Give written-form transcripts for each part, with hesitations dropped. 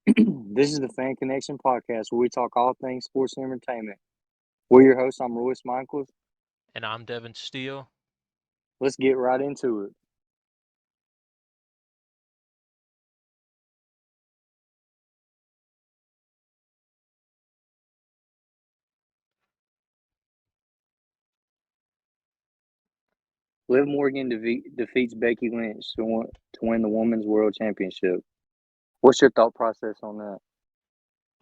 This is the Fan Connection podcast where we talk all things sports and entertainment. We're your hosts. I'm Royce Michaels. And I'm Devin Steele. Let's get right into it. Liv Morgan defeats Becky Lynch to win the Women's World Championship. What's your thought process on that?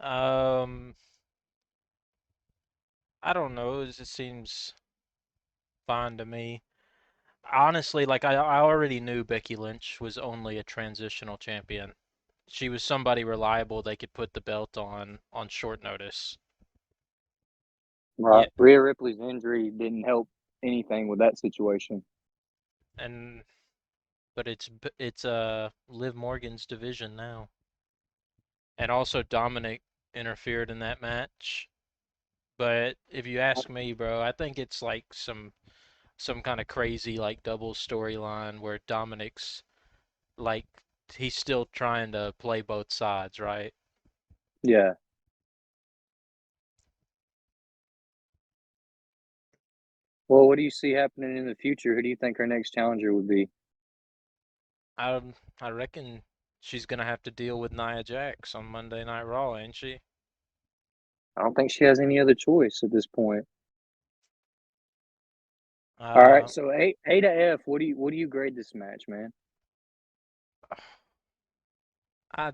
Um, I don't know. It just seems fine to me. Honestly, I already knew Becky Lynch was only a transitional champion. She was somebody reliable they could put the belt on short notice. Right. Yeah, Rhea Ripley's injury didn't help anything with that situation. and but it's Liv Morgan's division now. And also Dominic interfered in that match. But if you ask me, bro, I think it's like some kind of crazy like double storyline where Dominic's like he's still trying to play both sides, right? Yeah. Well, what do you see happening in the future? Who do you think our next challenger would be? I I reckon she's gonna have to deal with Nia Jax on Monday Night Raw, ain't she? I don't think she has any other choice at this point. All right. Uh, So A to F. What do you grade this match, man? I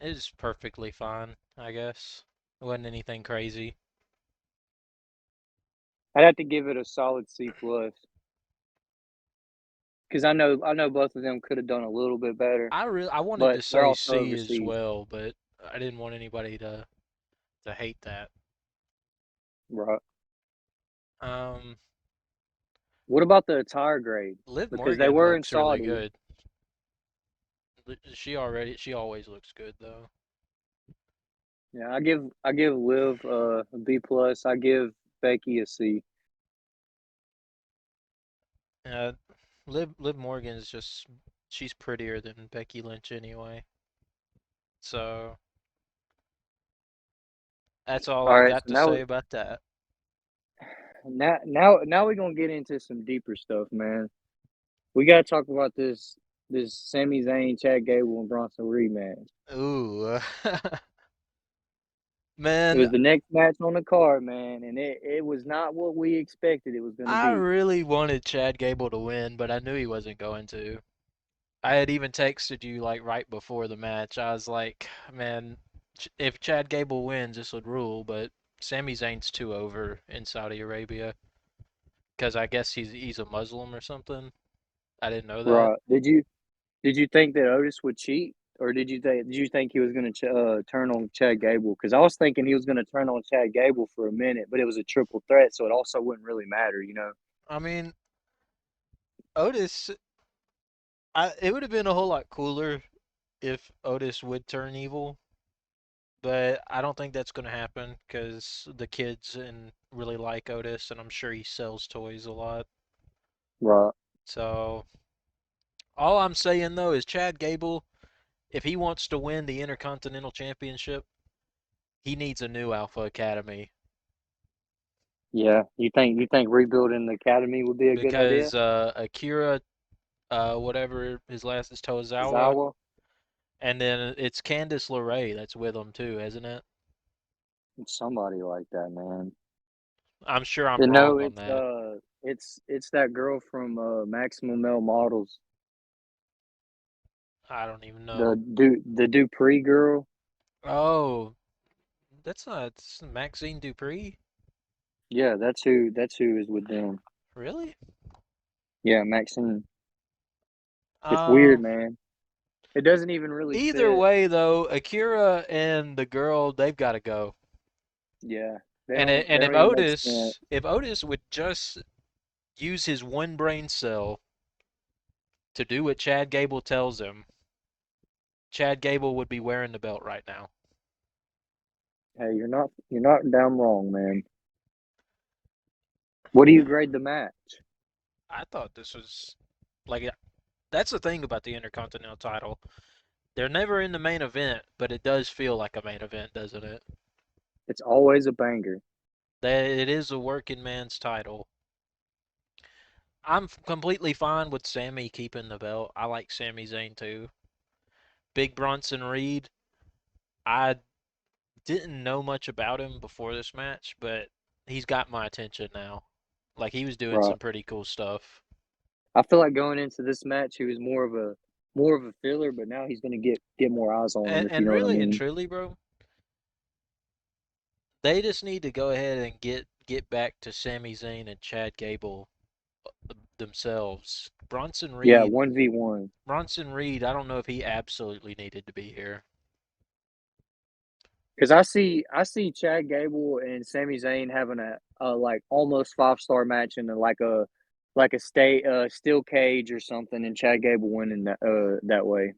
it was perfectly fine, I guess. It wasn't anything crazy. I'd have to give it a solid C plus because I know both of them could have done a little bit better, I wanted but to they're say also C as overseas, well, but I didn't want anybody to hate that. right? Um, What about the attire grade? Liv Because they Morgan were in looks really Saudi. good. She always looks good though. Yeah, I give Liv a B plus. I give Becky a C. Uh, Liv Morgan is just she's prettier than Becky Lynch anyway. So that's all All I right, got so to now say about that. now we're gonna get into some deeper stuff, man. We gotta talk about this Sami Zayn, Chad Gable, and Bronson rematch. Ooh, It man, was the next match on the card, man, and it was not what we expected it was gonna I be. really wanted Chad Gable to win, but I knew he wasn't going to. I had even texted you like right before the match. I was like, man, if Chad Gable wins, this would rule, but Sami Zayn's too over in Saudi Arabia because I guess he's a Muslim or something. I didn't know that. Right? Did you think that Otis would cheat, or did you think he was going to turn on Chad Gable? Because I was thinking he was going to turn on Chad Gable for a minute, but it was a triple threat, so it also wouldn't really matter. I mean, Otis, it would have been a whole lot cooler if Otis would turn evil, but I don't think that's going to happen because the kids and really like Otis, and I'm sure he sells toys a lot. Right? So all I'm saying though is Chad Gable, if he wants to win the Intercontinental Championship, he needs a new Alpha Academy Yeah. You think rebuilding the academy would be a good idea? because Akira, whatever his last is Tozawa, Zawa, and then it's Candice LeRae that's with him too, isn't it? somebody like that, man. I'm sure I'm No, wrong on it's that. it's that girl from Maximum Male Models, I don't even the know. the Dupree girl. Oh, that's not it's Maxine Dupree? Yeah, that's who is with them. Really? Yeah, Maxine. It's weird, Um, man. It doesn't even really Either fit. way though, Akira and the girl, they've got to go. Yeah, they And don't they and don't even make sense. If Otis would just use his one brain cell to do what Chad Gable tells him, Chad Gable would be wearing the belt right now. Hey, you're not damn wrong, man. What do you grade the match? I thought this was like that's the thing about the Intercontinental title. They're never in the main event, but it does feel like a main event, doesn't it? It's always a banger. That it is a working man's title. I'm completely fine with Sammy keeping the belt. I like Sami Zayn too. Big Bronson Reed, I didn't know much about him before this match, but he's got my attention now. Like he was doing Right. some pretty cool stuff. I feel like going into this match, he was more of a filler, but now he's gonna get more eyes on him, And, if you and know what I really and mean. truly, bro, they just need to go ahead and get back to Sami Zayn and Chad Gable themselves. Yeah, 1v1. Bronson Reed, I don't know if he absolutely needed to be here. Because I see Chad Gable and Sami Zayn having a like almost 5-star match in like a steel cage or something, and Chad Gable winning that way.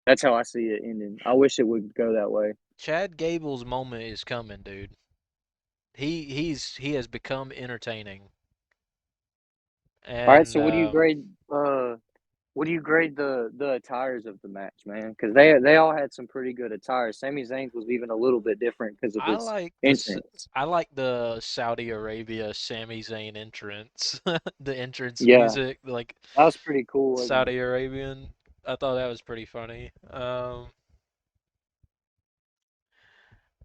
That's how I see it ending. I wish it would go that way. Chad Gable's moment is coming, dude. He has become entertaining. All right, And so what do you grade the attires of the match, man? Because they all had some pretty good attires. Sami Zayn's was even a little bit different because of I his like entrance. I like the Saudi Arabia Sami Zayn entrance. The entrance Yeah, music, like that was pretty cool, wasn't it? Saudi Arabian. I thought that was pretty funny.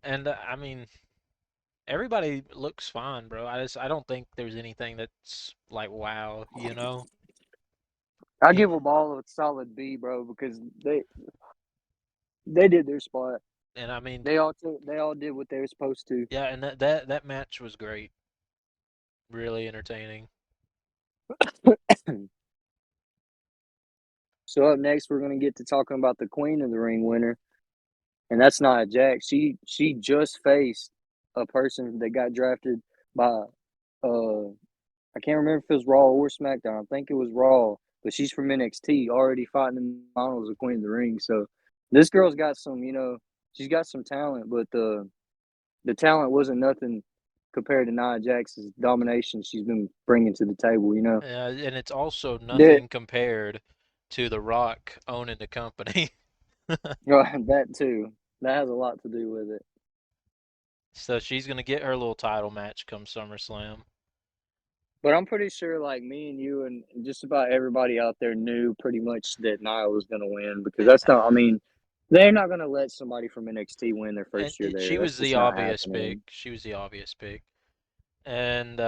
And I mean, everybody looks fine, bro. I don't think there's anything that's like wow, you know. I You, give them all a solid B, bro, because they did their spot. and I mean, They all did what they were supposed to. yeah, and that match was great, really entertaining. So up next, we're gonna get to talking about the Queen of the Ring winner, and that's Nia Jax. She just faced a person that got drafted by I can't remember if it was Raw or SmackDown. I think it was Raw, but she's from NXT, already fighting in the finals of Queen of the Ring. So this girl's got she's got some talent, but the talent wasn't nothing compared to Nia Jax's domination she's been bringing to the table. And it's also That nothing compared to The Rock owning the company. that too. That has a lot to do with it. So she's gonna get her little title match come SummerSlam. But I'm pretty sure, like me and you and just about everybody out there knew pretty much that Nia was going to win because Eh, that's not. I mean, they're not going to let somebody from NXT win their And first year she there. That's was the just not obvious pick. happening. She was the obvious pick. And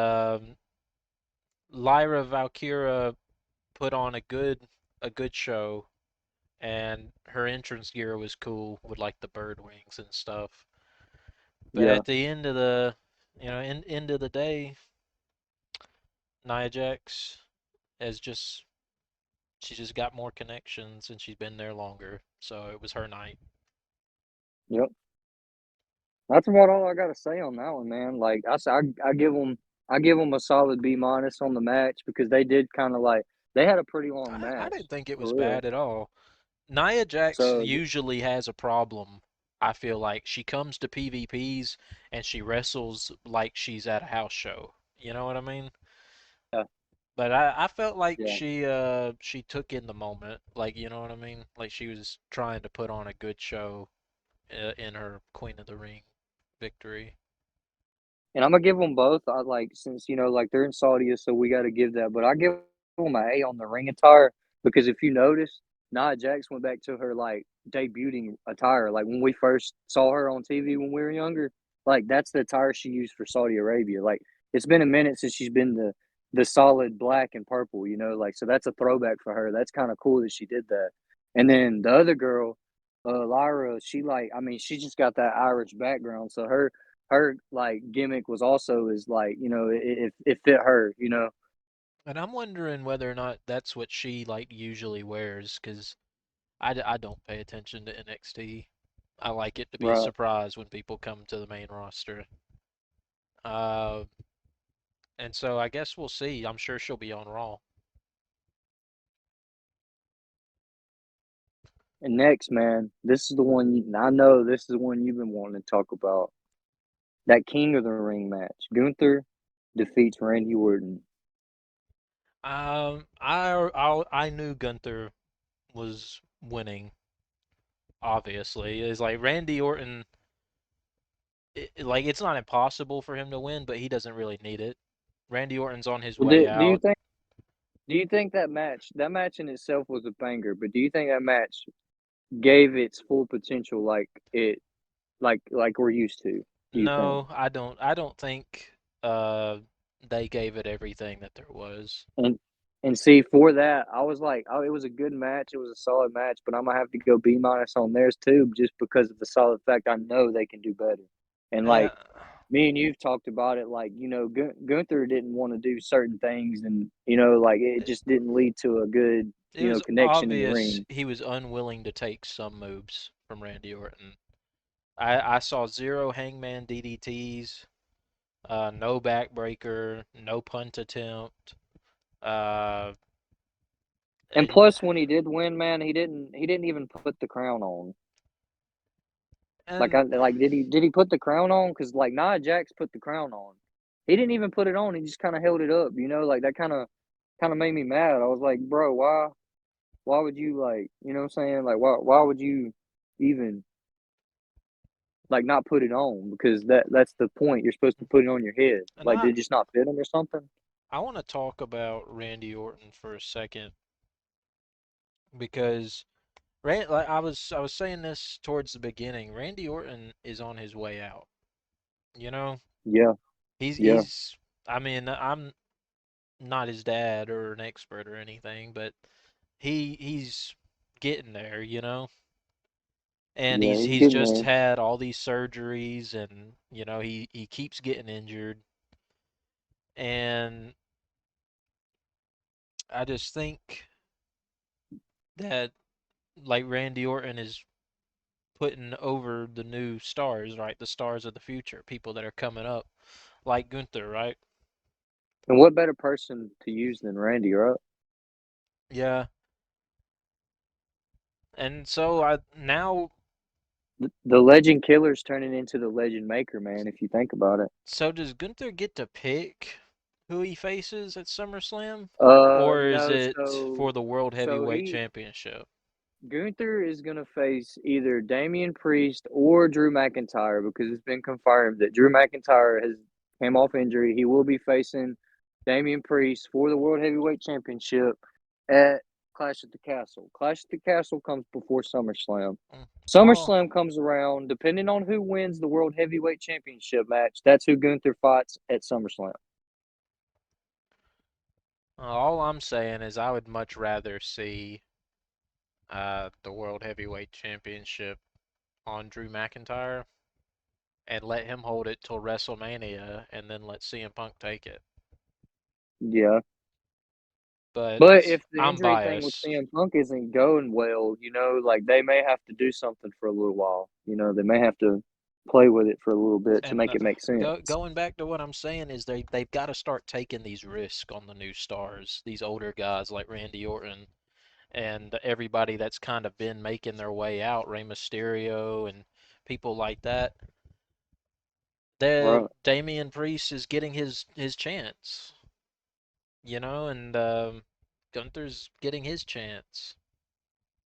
Lyra Valkyra put on a good show, and her entrance gear was cool with like the bird wings and stuff. But Yeah, at the end of the, end of the day, Nia Jax has just she just got more connections and she's been there longer. So it was her night. yep. That's about all I got to say on that one, man. Like I give them a solid B minus on the match because they did kind of like they had a pretty long I match didn't think it was for real. bad at all. Nia Jax So usually has a problem. I feel like she comes to PvPs and she wrestles like she's at a house show. You know what I mean? yeah, But I felt like yeah. she took in the moment. Like, you know what I mean? Like she was trying to put on a good show in her Queen of the Ring victory. And I'm gonna give them both. I like since like they're in Saudi, so we got to give that. But I give them an A on the ring attire because if you notice, Nia Jax went back to her like debuting attire. Like when we first saw her on TV when we were younger, like that's the attire she used for Saudi Arabia. Like it's been a minute since she's been the solid black and purple. Like so that's a throwback for her. That's kind of cool that she did that. And then the other girl, Lyra, she like I mean she just got that Irish background, so her like gimmick was also is like it fit her. And I'm wondering whether or not that's what she like usually wears, because I don't pay attention to NXT. I like it to be Right. surprised when people come to the main roster. Uh, and so I guess we'll see. I'm sure she'll be on Raw. And next, man, this is the one I know. This is the one you've been wanting to talk about. That King of the Ring match. Gunther defeats Randy Orton. I knew Gunther was winning. obviously. It's like Randy Orton, like it's not impossible for him to win, but he doesn't really need it. Randy Orton's on his Well, way do you out. think that match in itself was a banger? But do you think that match gave its full potential like we're used to? Do you think? No, I don't think uh they gave it everything that there was. And see for that, I was like, oh, it was a good match. It was a solid match, but I'm gonna have to go B minus on theirs too, just because of the solid fact I know they can do better. And Yeah, like me and you've talked about it, like Gunther didn't want to do certain things, and like it it, just didn't lead to a good it was connection in the obvious ring. he was unwilling to take some moves from Randy Orton. I saw zero Hangman DDTs, no backbreaker, no punt attempt. Uh, And and plus, when he did win, man, he didn't even put the crown on. Like and I like did he put the crown on? Because like Nia Jax put the crown on. He didn't even put it on. He just kind of held it up. Like that kind of made me mad. I was like, bro, why would you like what I'm saying? Like why would you even like not put it on? Because that's the point. You're supposed to put it on your head. and Like did it just not fit him or something? I want to talk about Randy Orton for a second because like I was saying this towards the beginning. Randy Orton is on his way out. You know, Yeah, he's yeah, he's. I mean, I'm not his dad or an expert or anything, but he's getting there. And yeah. he's He's he's getting just there. had all these surgeries, and he keeps getting injured, and I just think that like Randy Orton is putting over the new stars, right? The stars of the future, people that are coming up, like Gunther, right? And what better person to use than Randy, right? Yeah. And so I now, The legend killer's turning into the legend maker, man. If you think about it. so does Gunther get to pick who he faces at SummerSlam, or is No. it for the World So Heavyweight he Championship? Gunther is gonna face either Damian Priest or Drew McIntyre because it's been confirmed that Drew McIntyre has came off injury. He will be facing Damian Priest for the World Heavyweight Championship at Clash at the Castle. Clash at the Castle comes before SummerSlam. All, SummerSlam comes around, depending on who wins the World Heavyweight Championship match. That's who Gunther fights at SummerSlam. all I'm saying is I would much rather see the World Heavyweight Championship on Drew McIntyre and let him hold it till WrestleMania and then let CM Punk take it. Yeah. But But if the I'm injury thing with biased. CM Punk isn't going well, like they may have to do something for a little while. They may have to play with it for a little bit to And make it make sense. going back to what I'm saying is they've got to start taking these risks on the new stars, these older guys like Randy Orton and everybody that's kind of been making their way out, Rey Mysterio and people like that. The Right. Damian Priest is getting his chance, and Gunther's getting his chance.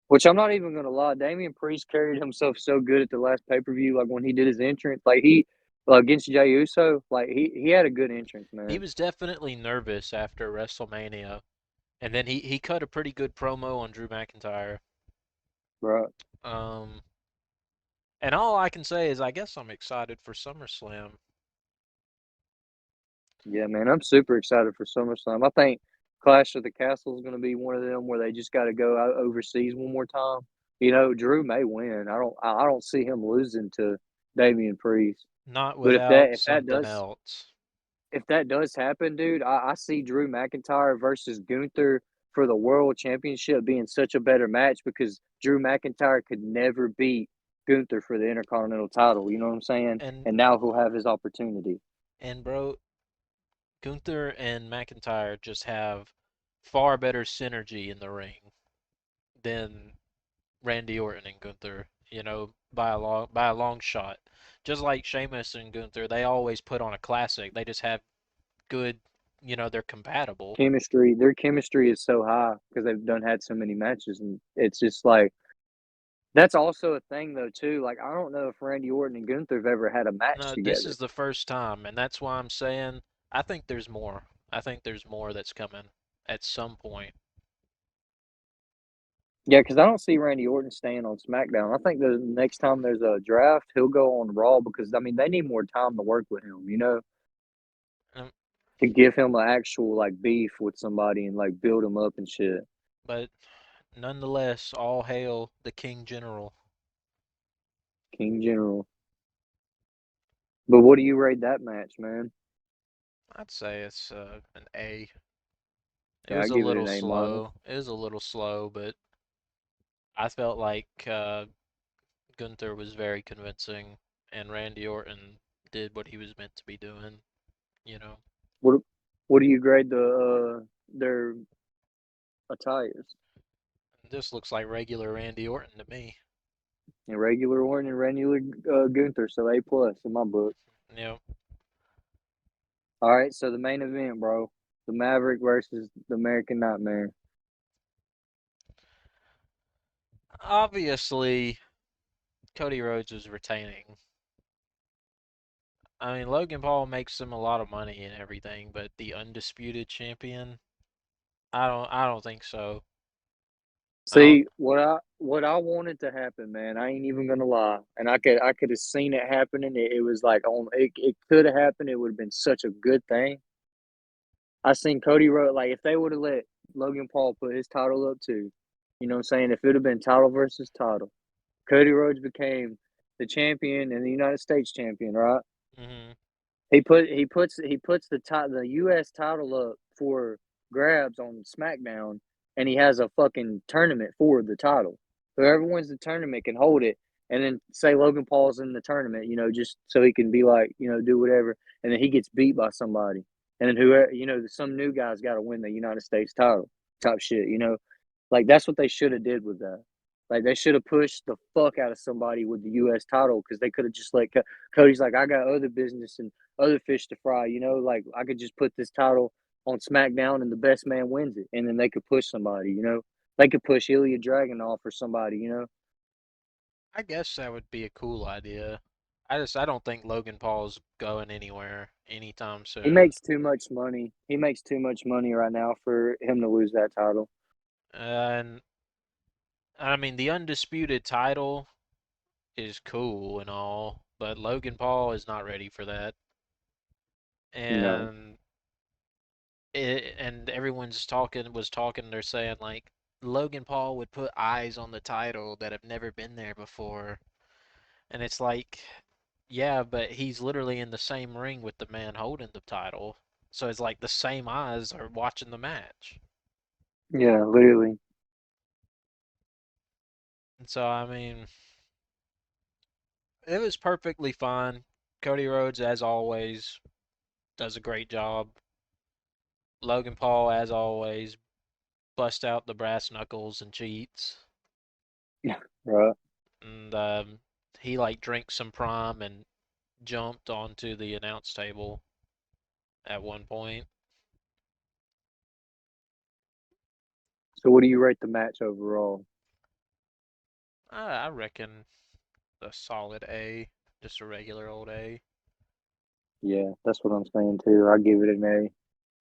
Which I'm not even gonna lie, Damian Priest carried himself so good at the last pay per view, like when he did his entrance, like he against Jey Uso, like he had a good entrance, He man. was definitely nervous after WrestleMania, and then he cut a pretty good promo on Drew McIntyre. Right. Um, and all I can say is I guess I'm excited for SummerSlam. Yeah, man, I'm super excited for SummerSlam. I think Clash of the Castle is going to be one of them where they just got to go out overseas one more time. Drew may win. I don't see him losing to Damian Priest. Not But without something else. if that does happen, dude, I see Drew McIntyre versus Gunther for the World Championship being such a better match because Drew McIntyre could never beat Gunther for the Intercontinental title. You know what I'm saying? And And now he'll have his opportunity. and bro, Gunther and McIntyre just have far better synergy in the ring than Randy Orton and Gunther, by a long shot. Just like Sheamus and Gunther, they always put on a classic. They just have good, they're compatible. Their chemistry is so high because they've done had so many matches, and it's just like That's also a thing though too. Like I don't know if Randy Orton and Gunther have ever had a match No, this together. is the first time, and that's why I'm saying I think there's more. I think there's more that's coming at some point. Yeah, because I don't see Randy Orton staying on SmackDown. I think the next time there's a draft, he'll go on Raw because I mean they need more time to work with him. Um, To give him an actual like beef with somebody and like build him up and shit. but nonetheless, all hail the King General. King General. But what do you rate that match, man? I'd say it's an A. It Yeah, I was a give it little an A minus. slow. It was a little slow, but I felt like Gunther was very convincing, and Randy Orton did what he was meant to be doing. You know, What what do you grade their attires? this looks like regular Randy Orton to me. And regular Orton and regular Gunther, so A plus in my book. You know, All right, so the main event, bro, the Maverick versus the American Nightmare. obviously Cody Rhodes was retaining. I mean, Logan Paul makes him a lot of money and everything, but the undisputed champion, I don't think so. I don't. See what I wanted to happen, man. I ain't even gonna lie, and I could have seen it happening. It was like on it could have happened. It would have been such a good thing. I seen Cody Rhodes like if they would have let Logan Paul put his title up too. You know what I'm saying? If it would have been title versus title, Cody Rhodes became the champion and the United States champion, right? Hmm. He puts the U.S. title up for grabs on SmackDown, and he has a fucking tournament for the title. Whoever wins the tournament can hold it, and then say Logan Paul's in the tournament, just so he can be like, do whatever, and then he gets beat by somebody, and then whoever, some new guy's got to win the United States title, top shit. Like that's what they should have did with that. Like they should have pushed the fuck out of somebody with the U.S. title because they could have just let Cody's like, I got other business and other fish to fry. Like I could just put this title on SmackDown and the best man wins it, and then they could push somebody. They could push Ilya Dragunov or somebody. I guess that would be a cool idea. I don't think Logan Paul's going anywhere anytime He soon. makes too much money. He makes too much money right now for him to lose that title. And I mean, the undisputed title is cool and all, but Logan Paul is not ready for that. No, And everyone's talking, they're saying like Logan Paul would put eyes on the title that have never been there before. And it's like, yeah, but he's literally in the same ring with the man holding the title. So it's like the same eyes are watching the match. yeah, literally. And so, I mean, it was perfectly fine. Cody Rhodes, as always, does a great job. Logan Paul, as always, bust out the brass knuckles and cheats. Right. And he like drank some prime and jumped onto the announce table at one point. So, what do you rate the match overall? I reckon a solid A, just a regular old A. Yeah, that's what I'm saying too. I give it an A.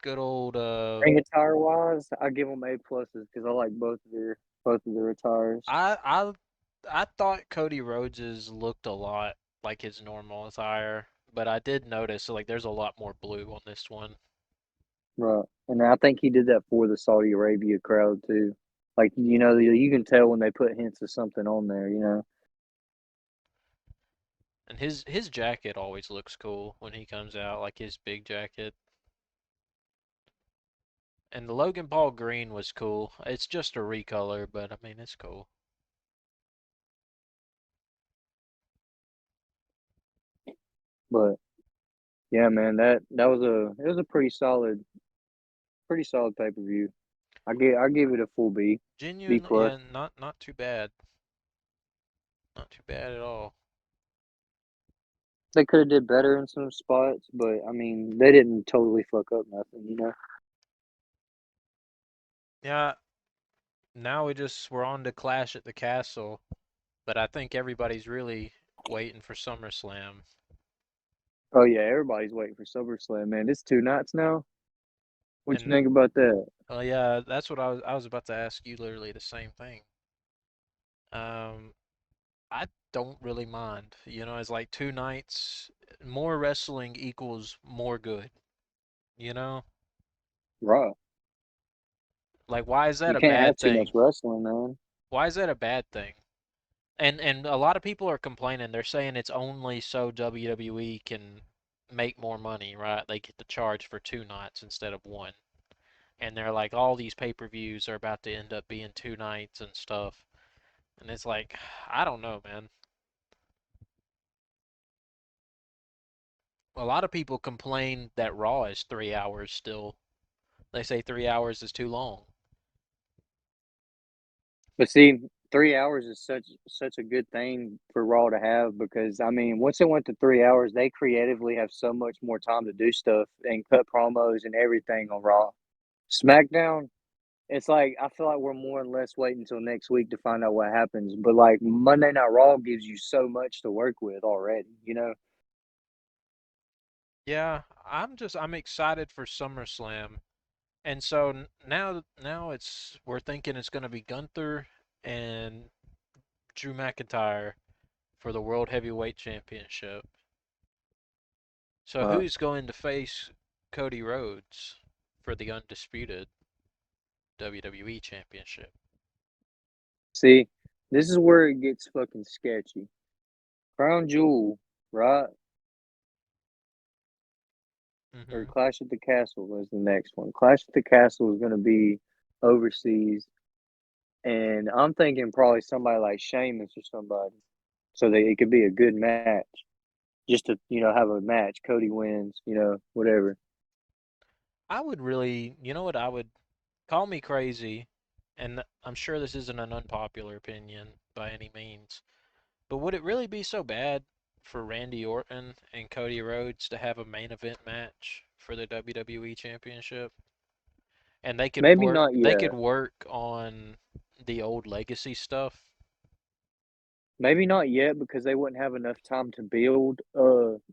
Good old Ring attire wise, I give them A pluses because I like both of their attires. I I I thought Cody Rhodes's looked a lot like his normal attire, but I did notice like there's a lot more blue on this one. Right. And I think he did that for the Saudi Arabia crowd too. Like, you can tell when they put hints of something on there. And his jacket always looks cool when he comes out, like his big jacket. And the Logan Paul green was cool. It's just a recolor, but I mean it's cool. But yeah, man, that was a pretty solid pay-per-view. I give it a full B. B Genuine, plus. yeah, not too bad. Not too bad at all. They could have did better in some spots, but I mean, they didn't totally fuck up nothing. Yeah, now we're on to Clash at the Castle. but I think everybody's really waiting for SummerSlam. Oh yeah, everybody's waiting for SummerSlam, man. It's 2 nights now. What you And think about that? yeah, that's what I was about to ask you literally the same thing. Um, I don't really mind. You know, it's like 2 nights, more wrestling equals more good, you know? Raw. Like why is that You a can't have bad too much thing? wrestling, man. Why is that a bad thing? And a lot of people are complaining. They're saying it's only so WWE can make more money, right? They get to charge for 2 nights instead of one. And they're like all these pay-per-views are about to end up being 2 nights and stuff. And it's like I don't know, man. A lot of people complain that Raw is 3 hours still. They say 3 hours is too long. But see, 3 hours is such a good thing for Raw to have because I mean, once it went to 3 hours, they creatively have so much more time to do stuff and cut promos and everything on Raw. SmackDown, it's like I feel like we're more or less waiting until next week to find out what happens. But like Monday Night Raw gives you so much to work with already, you know? Yeah, I'm excited for SummerSlam. And so now we're thinking it's going to be Gunther and Drew McIntyre for the World Heavyweight Championship. So Uh, who's going to face Cody Rhodes for the undisputed WWE Championship? see, this is where it gets fucking sketchy. Crown Jewel, right? Or Hmm. Clash at the Castle was the next one. Clash at the Castle is going to be overseas, and I'm thinking probably somebody like Sheamus or somebody, so that it could be a good match. Just to have a match. Cody wins, whatever. I would really, you know what I would call me crazy, and I'm sure this isn't an unpopular opinion by any means, but would it really be so bad for Randy Orton and Cody Rhodes to have a main event match for the WWE Championship? And Maybe not they yet. could work on the old legacy stuff. Maybe not yet because they wouldn't have enough time to build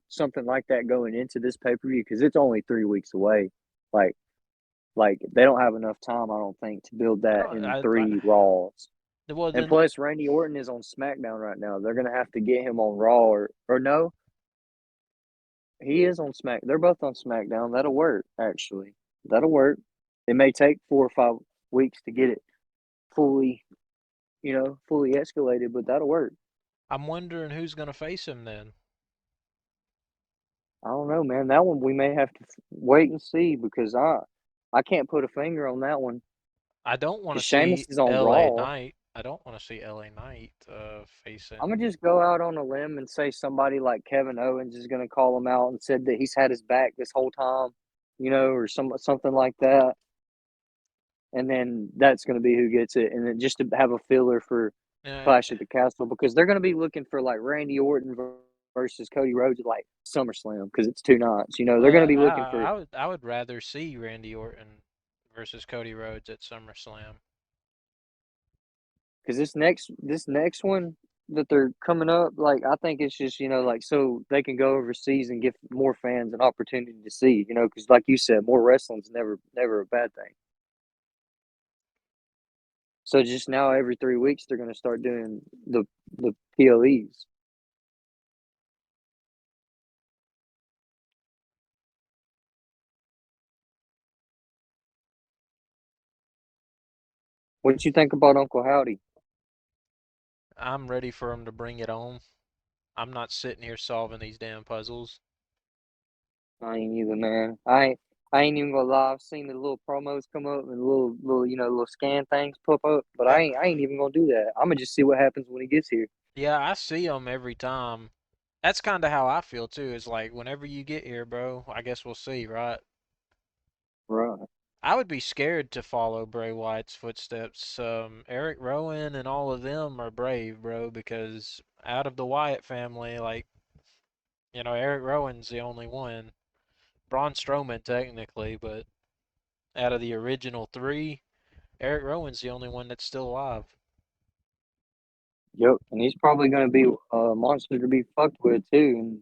something like that going into this pay per view because it's only 3 weeks away. Like they don't have enough time, I don't think, to build I that don't in 3 Raws. well And then plus, Randy Orton is on SmackDown right now. They're gonna have to get him on Raw or no, he is on Smack. They're both on SmackDown. That'll work. Actually, that'll work. It may take 4 or 5 weeks to get it fully, fully escalated, but that'll work. I'm wondering who's going to face him then. I don't know, man. That one we may have to wait and see because I can't put a finger on that one I don't want because to Sheamus see is on LA Raw. Knight. I don't want to see LA Knight I'm facing. gonna just go out on a limb and say somebody like Kevin Owens is gonna call him out and said that he's had his back this whole time, or something like that. And then that's gonna be who gets it. And then just to have a filler for Uh, Clash at the Castle because they're gonna be looking for like Randy Orton versus Cody Rhodes at like SummerSlam because it's 2 nights. They're gonna well, be looking for I would rather see Randy Orton versus Cody Rhodes at SummerSlam. because this next one that they're coming up, like I think it's just like so they can go overseas and give more fans an opportunity to see, because like you said, more wrestling's never a bad thing. So just now every 3 weeks they're gonna start doing the PLEs. What you think about Uncle Howdy? I'm ready for him to bring it on. I'm not sitting here solving these damn puzzles. I ain't either, man. I ain't even gonna lie. I've seen the little promos come up and little little scan things pop up, but Uh, I ain't even gonna do that. I'm gonna just see what happens when he gets here. yeah, I see them every time. That's kind of how I feel too. It's like whenever you get here, bro, I guess we'll see, right? Right. I would be scared to follow Bray Wyatt's footsteps. Eric Rowan and all of them are brave, bro, because out of the Wyatt family, like, Eric Rowan's the only one. Braun Strowman, technically, but out of the original three, Eric Rowan's the only one that's still alive. Yep, and he's probably going to be a monster to be fucked with too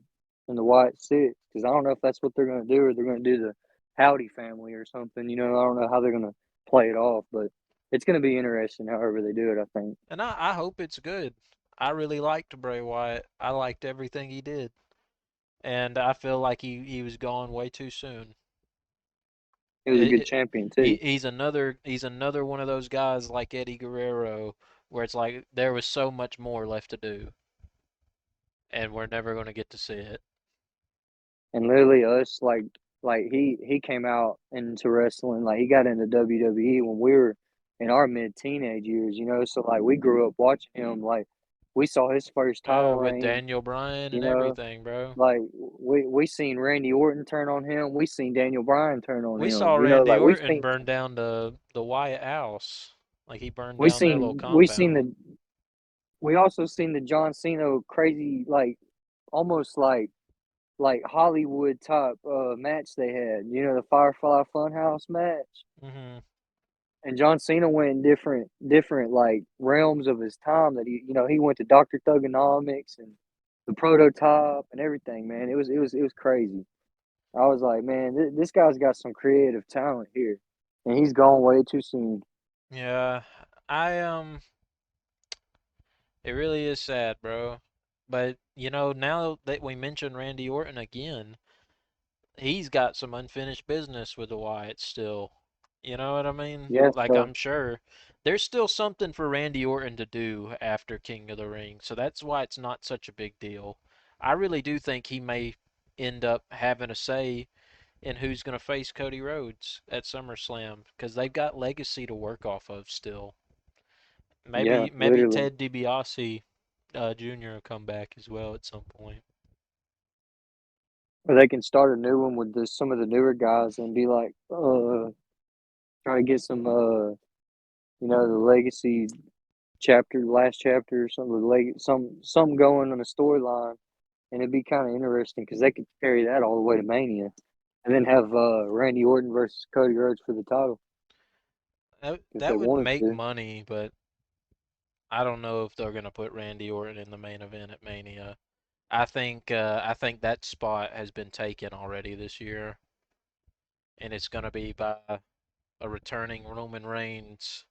in the White Six because I don't know if that's what they're going to do or they're going to do the Howdy family or something. I don't know how they're going to play it off, but it's going to be interesting however they do it. I think. And I hope it's good. I really liked Bray Wyatt. I liked everything he did. And I feel like he was gone way too soon. He was a It, good it, champion too. he's another one of those guys like Eddie Guerrero where it's like there was so much more left to do and we're never going to get to see it. And literally us like he came out into wrestling like he got into WWE when we were in our mid teenage years, so like we grew up watching him like we saw his first title With reign, Daniel Bryan you and know, everything, bro. like we seen Randy Orton turn on him, we seen Daniel Bryan turn on We him, saw Randy like Orton burn down the Wyatt house. Like he burned we down their little seen we seen compound. the we also seen the John Cena crazy like almost like Hollywood type match they had. The Firefly Funhouse match. Hmm. And John Cena went in different like realms of his time that he went to Doctor Thugonomics and the prototype and everything, man. It was crazy. I was like, man, this guy's got some creative talent here. And he's gone way too soon. Yeah, I it really is sad, bro. But now that we mentioned Randy Orton again, he's got some unfinished business with the Wyatts still. You know what I mean? Yes, Like sir. I'm sure there's still something for Randy Orton to do after King of the Ring. So that's why it's not such a big deal. I really do think he may end up having a say in who's going to face Cody Rhodes at SummerSlam because they've got legacy to work off of still. Yeah, Maybe literally. Ted DiBiase Jr. will come back as well at some point. Or they can start a new one with some of the newer guys and be like, try to get some the legacy chapter, last chapter, or something like some going on the storyline, and it'd be kind of interesting because they could carry that all the way to Mania, and then have Randy Orton versus Cody Rhodes for the title if they That would wanted make to. money, but I don't know if they're gonna put Randy Orton in the main event at Mania. I think that spot has been taken already this year, and it's gonna be by a returning Roman Reigns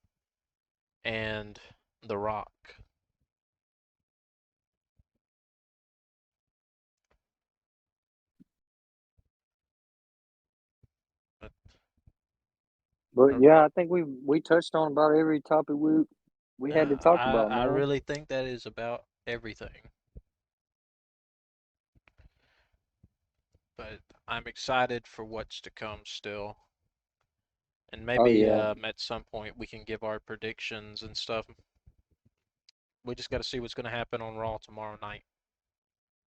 and The Rock. But, But uh, yeah, I think we touched on about every topic we had to talk about, I man. really think that is about everything. But I'm excited for what's to come still. And Oh maybe yeah, at some point we can give our predictions and stuff. We just got to see what's going to happen on Raw tomorrow night.